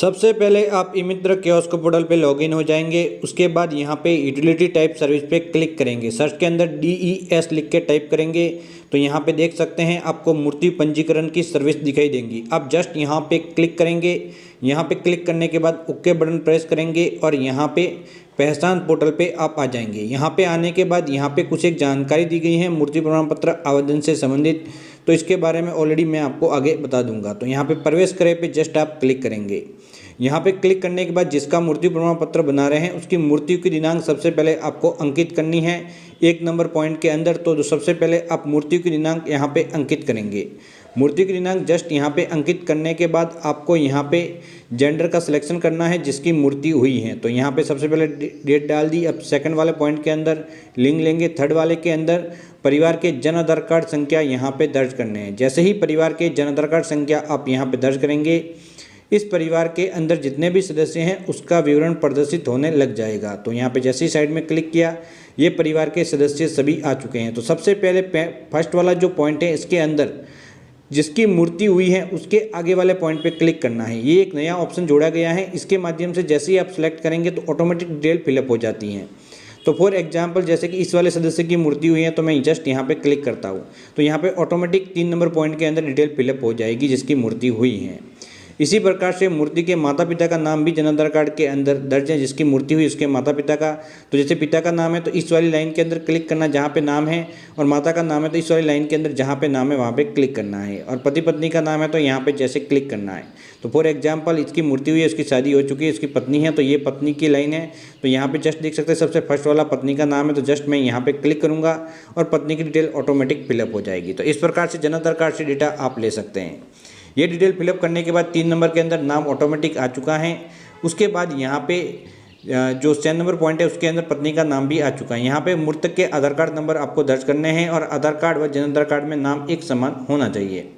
सबसे पहले आप ई-मित्र कियोस्क पोर्टल पे लॉगिन हो जाएंगे। उसके बाद यहाँ पे यूटिलिटी टाइप सर्विस पे क्लिक करेंगे। सर्च के अंदर DES लिख के टाइप करेंगे तो यहाँ पे देख सकते हैं आपको मूर्ति पंजीकरण की सर्विस दिखाई देंगी। आप जस्ट यहाँ पे क्लिक करेंगे। यहाँ पे क्लिक करने के बाद ओके बटन प्रेस करेंगे और यहाँ पे पहचान पोर्टल पे आप आ जाएंगे। यहाँ पे आने के बाद यहाँ पे कुछ एक जानकारी दी गई है मूर्ति प्रमाण पत्र आवेदन से संबंधित, तो इसके बारे में ऑलरेडी मैं आपको आगे बता दूंगा। तो यहाँ पे प्रवेश करें पे जस्ट आप क्लिक करेंगे। यहाँ पे क्लिक करने के बाद जिसका मूर्ति प्रमाण पत्र बना रहे हैं उसकी मूर्ति की दिनांक सबसे पहले आपको अंकित करनी है 1 नंबर पॉइंट के अंदर। तो सबसे पहले आप मूर्ति की दिनांक यहाँ पे अंकित करेंगे। मूर्ति की दिनांक जस्ट यहाँ पे अंकित करने के बाद आपको यहाँ पे जेंडर का सिलेक्शन करना है जिसकी मूर्ति हुई है। तो यहाँ पे सबसे पहले डेट डाल दी। अब सेकंड वाले पॉइंट के अंदर लिंग लेंगे। थर्ड वाले के अंदर परिवार के जन आधार कार्ड संख्या यहाँ पे दर्ज करने हैं। जैसे ही परिवार के जन आधार कार्ड संख्या आप यहाँ पे दर्ज करेंगे, इस परिवार के अंदर जितने भी सदस्य हैं उसका विवरण प्रदर्शित होने लग जाएगा। तो यहाँ पे जैसे ही साइड में क्लिक किया, ये परिवार के सदस्य सभी आ चुके हैं। तो सबसे पहले फर्स्ट वाला जो पॉइंट है इसके अंदर जिसकी मूर्ति हुई है उसके आगे वाले पॉइंट पे क्लिक करना है। ये एक नया ऑप्शन जोड़ा गया है। इसके माध्यम से जैसे ही आप सेलेक्ट करेंगे तो ऑटोमेटिक डिटेल फिलअप हो जाती हैं। तो फॉर एग्जांपल जैसे कि इस वाले सदस्य की मूर्ति हुई है तो मैं जस्ट यहाँ पे क्लिक करता हूँ तो यहाँ पे ऑटोमेटिक 3 नंबर पॉइंट के अंदर डिटेल फिलअप हो जाएगी जिसकी मूर्ति हुई है। इसी प्रकार से मूर्ति के माता पिता का नाम भी जन आधार कार्ड के अंदर दर्ज है जिसकी मूर्ति हुई उसके माता पिता का। तो जैसे पिता का नाम है तो इस वाली लाइन के अंदर क्लिक करना जहाँ पे नाम है, और माता का नाम है तो इस वाली लाइन के अंदर जहाँ पे नाम है वहाँ पे क्लिक करना है, और पति पत्नी का नाम है तो यहाँ पे जैसे क्लिक करना है। तो फॉर एग्जाम्पल इसकी मूर्ति हुई है, उसकी शादी हो चुकी है, इसकी पत्नी है तो ये पत्नी की लाइन है। तो यहाँ पे जस्ट देख सकते हैं सबसे फर्स्ट वाला पत्नी का नाम है तो जस्ट मैं यहाँ पे क्लिक करूँगा और पत्नी की डिटेल ऑटोमेटिक फिलअप हो जाएगी। तो इस प्रकार से जन आधार कार्ड से डेटा आप ले सकते हैं। ये डिटेल फिलअप करने के बाद 3 नंबर के अंदर नाम ऑटोमेटिक आ चुका है। उसके बाद यहाँ पे जो 6 नंबर पॉइंट है उसके अंदर पत्नी का नाम भी आ चुका है। यहाँ पे मृतक के आधार कार्ड नंबर आपको दर्ज करने हैं और आधार कार्ड व जन आधार कार्ड में नाम एक समान होना चाहिए।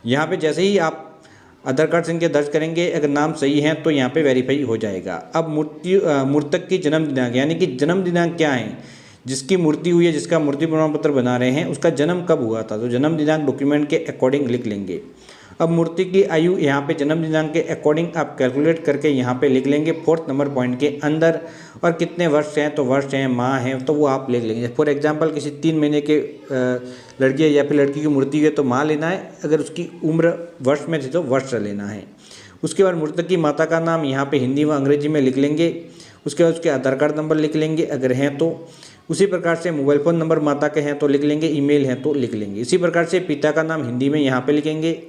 यहाँ पे जैसे ही आप आधार कार्ड संख्या दर्ज करेंगे, अगर नाम सही है तो यहाँ पे वेरीफाई हो जाएगा। अब मृतक की जन्म दिनांक यानी कि जन्म दिनांक क्या है, जिसकी मूर्ति हुई है, जिसका मूर्ति प्रमाण पत्र बना रहे हैं उसका जन्म कब हुआ था, तो जन्म दिनांक डॉक्यूमेंट के अकॉर्डिंग लिख लेंगे। अब मूर्ति की आयु यहाँ पे जन्म दिनांक के अकॉर्डिंग आप कैलकुलेट करके यहाँ पे लिख लेंगे 4th नंबर पॉइंट के अंदर। और कितने वर्ष हैं, तो वर्ष हैं, माह हैं, तो वो आप लिख लेंगे। फॉर एग्जांपल किसी 3 महीने के लड़की या फिर लड़की की मूर्ति है तो माह लेना है, अगर उसकी उम्र वर्ष में थी तो वर्ष लेना है। उसके बाद मृतक की माता का नाम यहाँ पे हिंदी व अंग्रेजी में लिख लेंगे। उसके बाद उसके आधार कार्ड नंबर लिख लेंगे अगर हैं तो। उसी प्रकार से मोबाइल फ़ोन नंबर माता के हैं तो लिख लेंगे, ईमेल है तो लिख लेंगे। इसी प्रकार से पिता का नाम हिंदी में यहाँ पे लिखेंगे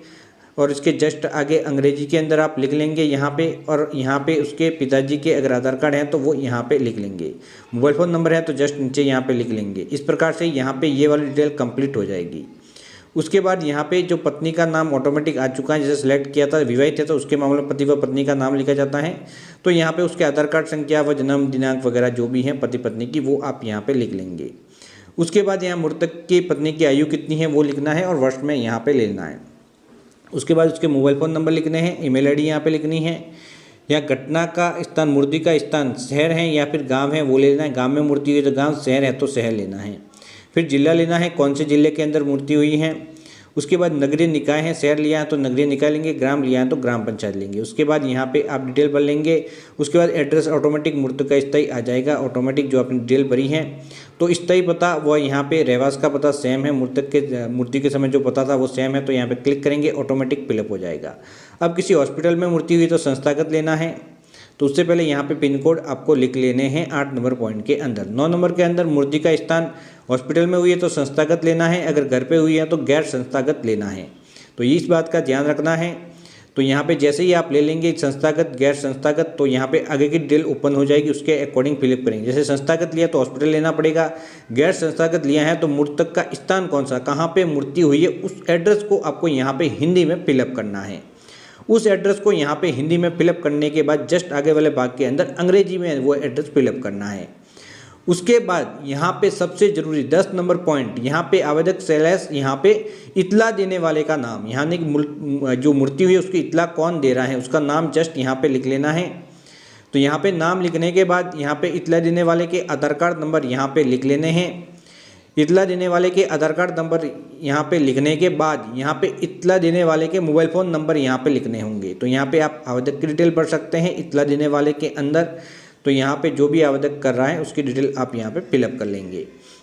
और इसके जस्ट आगे अंग्रेजी के अंदर आप लिख लेंगे यहाँ पे, और यहाँ पे उसके पिताजी के अगर आधार कार्ड हैं तो वो यहाँ पे लिख लेंगे। मोबाइल फ़ोन नंबर है तो जस्ट नीचे यहाँ पे लिख लेंगे। इस प्रकार से यहाँ पे ये वाली डिटेल कंप्लीट हो जाएगी। उसके बाद यहाँ पे जो पत्नी का नाम ऑटोमेटिक आ चुका है, जैसे सेलेक्ट किया था विवाहित है तो उसके मामले में पति व पत्नी का नाम लिखा जाता है। तो यहाँ पे उसके आधार कार्ड संख्या व जन्म दिनांक वगैरह जो भी हैं पति पत्नी की वो आप यहाँ पे लिख लेंगे। उसके बाद यहाँ मृतक की पत्नी की आयु कितनी है वो लिखना है और वर्ष में यहाँ पे लेना है। उसके बाद उसके मोबाइल फ़ोन नंबर लिखने हैं, ईमेल आईडी यहाँ पे लिखनी है। या घटना का स्थान, मूर्ति का स्थान शहर है या फिर गांव है वो ले लेना है। गांव में मूर्ति हुई तो गांव, शहर है तो शहर लेना है। फिर जिला लेना है, कौन से जिले के अंदर मूर्ति हुई है। उसके बाद नगरीय निकाय है, शहर लिया है तो नगरीय निकाय लेंगे, ग्राम लिया है तो ग्राम पंचायत लेंगे। उसके बाद यहाँ पे आप डिटेल भर लेंगे। उसके बाद एड्रेस ऑटोमेटिक मृतक का स्थायी आ जाएगा, ऑटोमेटिक जो आपने डिटेल भरी है। तो स्थायी पता वो यहाँ पे रहवास का पता सेम है, मृतक के मूर्ति के समय जो पता था वो सेम है, तो यहाँ पे क्लिक करेंगे ऑटोमेटिक फिलअप हो जाएगा। अब किसी हॉस्पिटल में मूर्ति हुई तो संस्थागत लेना है, तो उससे पहले यहाँ पे पिन कोड आपको लिख लेने हैं 8 नंबर पॉइंट के अंदर। 9 नंबर के अंदर मूर्ति का स्थान हॉस्पिटल में हुई है तो संस्थागत लेना है, अगर घर पे हुई है तो गैर संस्थागत लेना है। तो इस बात का ध्यान रखना है। तो यहाँ पे जैसे ही आप ले लेंगे संस्थागत गैर संस्थागत, तो यहाँ पे आगे की डिटेल ओपन हो जाएगी, उसके अकॉर्डिंग फिलअप करेंगे। जैसे संस्थागत लिया तो हॉस्पिटल लेना पड़ेगा, गैर संस्थागत लिया है तो मृतक का स्थान कौन सा, कहाँ पे मूर्ति हुई है उस एड्रेस को आपको यहाँ पे हिंदी में फिलअप करना है। उस एड्रेस को यहाँ पे हिंदी में फिलअप करने के बाद जस्ट आगे वाले भाग के अंदर अंग्रेजी में वो एड्रेस फिलअप करना है। उसके बाद यहाँ पे सबसे जरूरी 10 नंबर पॉइंट, यहाँ पे आवेदक स्लैश यहाँ पे इतला देने वाले का नाम, यहाँ जो मूर्ति हुई है उसकी इतला कौन दे रहा है उसका नाम जस्ट यहाँ पे लिख लेना है। तो यहाँ पे नाम लिखने के बाद यहाँ पे इतला देने वाले के आधार कार्ड नंबर यहाँ पे लिख लेने हैं। इतला देने वाले के आधार कार्ड नंबर यहाँ पे लिखने के बाद यहाँ पे इतला देने वाले के मोबाइल फ़ोन नंबर यहाँ पे लिखने होंगे। तो यहाँ पे आप आवेदक की डिटेल भर सकते हैं इतला देने वाले के अंदर। तो यहाँ पे जो भी आवेदक कर रहा है उसकी डिटेल आप यहाँ पे फिलअप कर लेंगे।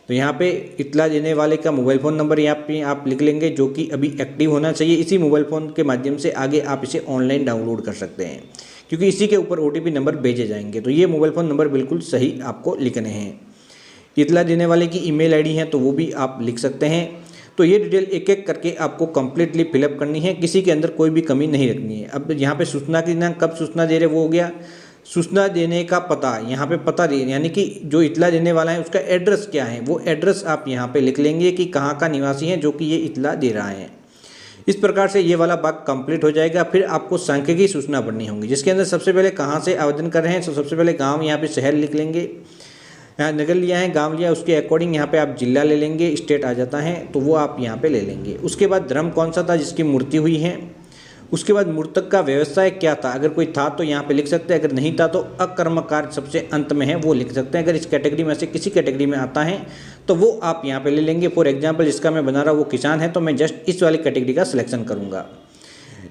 तो यहाँ पे इतला देने वाले का मोबाइल फ़ोन नंबर यहाँ पे आप लिख लेंगे, जो कि अभी एक्टिव होना चाहिए। इसी मोबाइल फ़ोन के माध्यम से आगे आप इसे ऑनलाइन डाउनलोड कर सकते हैं, क्योंकि इसी के ऊपर OTP नंबर भेजे जाएंगे। तो ये मोबाइल फ़ोन नंबर बिल्कुल सही आपको लिखने हैं। इतला देने वाले की ईमेल आईडी है तो वो भी आप लिख सकते हैं। तो ये डिटेल एक एक करके आपको कम्प्लीटली फिलअप करनी है, किसी के अंदर कोई भी कमी नहीं रखनी है। अब यहाँ पे सूचना की दिनांक कब सूचना दे रहे वो हो गया। सूचना देने का पता, यहाँ पे पता यानी कि जो इतला देने वाला है उसका एड्रेस क्या है, वो एड्रेस आप यहाँ पे लिख लेंगे कि कहाँ का निवासी है जो कि ये इतला दे रहा है। इस प्रकार से ये वाला भाग कंप्लीट हो जाएगा। फिर आपको सांख्यिकी सूचना भरनी होगी, जिसके अंदर सबसे पहले कहाँ से आवेदन कर रहे हैं। तो सबसे पहले गाँव, यहाँ पे शहर लिख लेंगे। यहाँ नगर लिया है, गांव लिया, उसके अकॉर्डिंग यहाँ पे आप जिला ले लेंगे, स्टेट आ जाता है तो वो आप यहाँ पे ले लेंगे। उसके बाद धर्म कौन सा था जिसकी मूर्ति हुई है। उसके बाद मृतक का व्यवसाय क्या था, अगर कोई था तो यहाँ पे लिख सकते हैं, अगर नहीं था तो अकर्मकार सबसे अंत में है वो लिख सकते हैं। अगर इस कैटेगरी में से किसी कैटेगरी में आता है तो वो आप यहाँ पे ले लेंगे। फॉर एग्जाम्पल जिसका मैं बना रहा हूँ वो किसान है तो मैं जस्ट इस वाली कैटेगरी का सिलेक्शन करूँगा,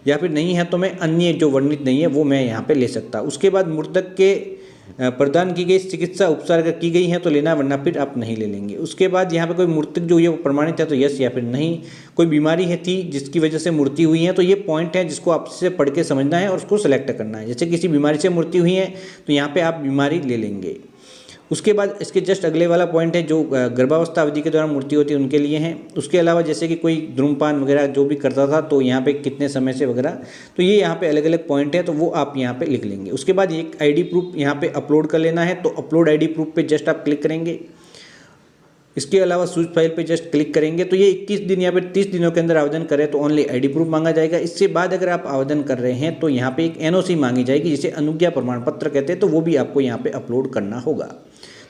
या फिर नहीं है तो मैं अन्य जो वर्णित नहीं है वो मैं यहाँ पे ले सकता। उसके बाद मृतक के प्रदान की गई चिकित्सा उपचार अगर की गई है तो लेना, वरना फिर आप नहीं ले लेंगे। उसके बाद यहाँ पे कोई मृतक जो हुई है वो प्रमाणित है तो यस या फिर नहीं। कोई बीमारी है थी जिसकी वजह से मृत्यु हुई है, तो ये पॉइंट है जिसको आपसे पढ़ के समझना है और उसको सेलेक्ट करना है। जैसे किसी बीमारी से मृत्यु हुई है तो यहाँ पे आप बीमारी ले लेंगे। उसके बाद इसके जस्ट अगले वाला पॉइंट है जो गर्भावस्था अवधि के दौरान मृत्यु होती है उनके लिए हैं। उसके अलावा जैसे कि कोई धूम्रपान वगैरह जो भी करता था तो यहाँ पे कितने समय से वगैरह, तो ये यहाँ पे अलग अलग पॉइंट है तो वो आप यहाँ पे लिख लेंगे। उसके बाद एक ID प्रूफ यहाँ पे अपलोड कर लेना है, तो अपलोड ID प्रूफ पे जस्ट आप क्लिक करेंगे। इसके अलावा सूच फाइल पे जस्ट क्लिक करेंगे तो ये 21 दिन या फिर 30 दिनों के अंदर आवेदन करें तो ओनली ID प्रूफ मांगा जाएगा। इससे बाद अगर आप आवेदन कर रहे हैं तो यहाँ पे एक NOC मांगी जाएगी, जिसे अनुज्ञा प्रमाण पत्र कहते हैं, तो वो भी आपको यहाँ पे अपलोड करना होगा।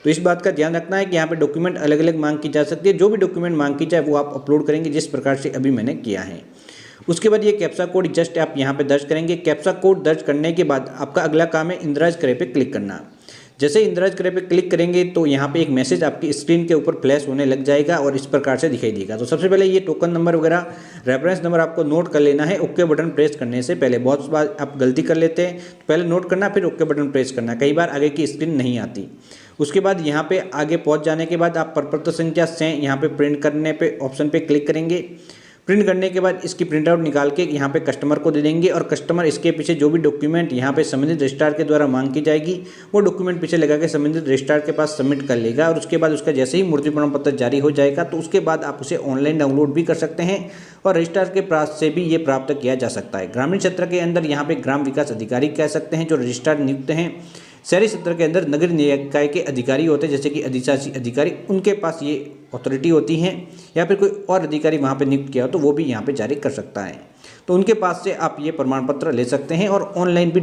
तो इस बात का ध्यान रखना है कि यहाँ पे डॉक्यूमेंट अलग अलग मांग की जा सकती है। जो भी डॉक्यूमेंट मांग की जाए वो आप अपलोड करेंगे जिस प्रकार से अभी मैंने किया है। उसके बाद ये कैप्चा कोड जस्ट आप यहाँ पे दर्ज करेंगे। कैप्चा कोड दर्ज करने के बाद आपका अगला काम है इंद्राज करे पे क्लिक करना। जैसे इंद्राज करे पे क्लिक करेंगे तो यहाँ पे एक मैसेज आपकी स्क्रीन के ऊपर फ्लैश होने लग जाएगा और इस प्रकार से दिखाई देगा। तो सबसे पहले ये टोकन नंबर वगैरह रेफरेंस नंबर आपको नोट कर लेना है ओके बटन प्रेस करने से पहले। बहुत बार आप गलती कर लेते हैं, तो पहले नोट करना फिर ओके बटन प्रेस करना, कई बार आगे की स्क्रीन नहीं आती। उसके बाद यहाँ पे आगे पहुँच जाने के बाद आप प्रपत्र संख्या से यहाँ पे प्रिंट करने पे ऑप्शन पे क्लिक करेंगे। प्रिंट करने के बाद इसकी प्रिंट आउट निकाल के यहाँ पे कस्टमर को दे देंगे और कस्टमर इसके पीछे जो भी डॉक्यूमेंट यहाँ पे संबंधित रजिस्ट्रार के द्वारा मांग की जाएगी वो डॉक्यूमेंट पीछे लगा के संबंधित रजिस्ट्रार के पास सबमिट कर लेगा। और उसके बाद उसका जैसे ही मृत्यु प्रमाण पत्र जारी हो जाएगा तो उसके बाद आप उसे ऑनलाइन डाउनलोड भी कर सकते हैं और रजिस्ट्रार के पास से भी ये प्राप्त किया जा सकता है। ग्रामीण क्षेत्र के अंदर यहाँ पे ग्राम विकास अधिकारी कह सकते हैं जो रजिस्ट्रार नियुक्त हैं। शहरी क्षेत्र के अंदर नगर निकाय के अधिकारी होते हैं जैसे कि अधिशासी अधिकारी, उनके पास ये अथॉरिटी होती है, या फिर कोई और अधिकारी वहाँ पे नियुक्त किया हो तो वो भी यहाँ पे जारी कर सकता है। तो उनके पास से आप ये प्रमाण पत्र ले सकते हैं और ऑनलाइन भी